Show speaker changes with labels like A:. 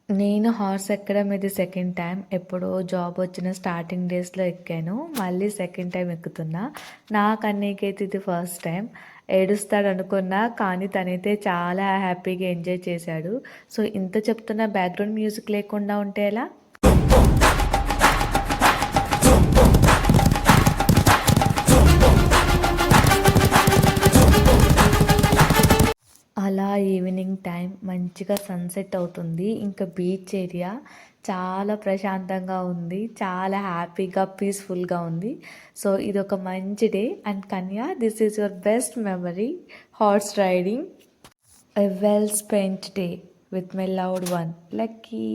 A: నేను హార్స్ ఎక్కడం ఇది సెకండ్ టైం. ఎప్పుడో జాబ్ వచ్చిన స్టార్టింగ్ డేస్‌లో ఎక్కాను. మళ్ళీ సెకండ్ టైం ఎక్కుతున్నా. నా కన్నయ్యకైతే ఇది ఫస్ట్ టైం. ఏడుస్తాడనుకున్నా, కానీ తనైతే చాలా హ్యాపీగా ఎంజాయ్ చేశాడు. సో, ఇంత చెప్తున్నా బ్యాక్‌గ్రౌండ్ మ్యూజిక్ లేకుండా ఉంటే ఎలా? అలా ఈవినింగ్ టైం మంచిగా సన్సెట్ అవుతుంది. ఇంకా బీచ్ ఏరియా చాలా ప్రశాంతంగా ఉంది. చాలా హ్యాపీగా, పీస్‌ఫుల్‌గా ఉంది. సో, ఇదొక మంచి day. And Kanya, this is your best memory horse riding. A well spent day with my loved one lucky.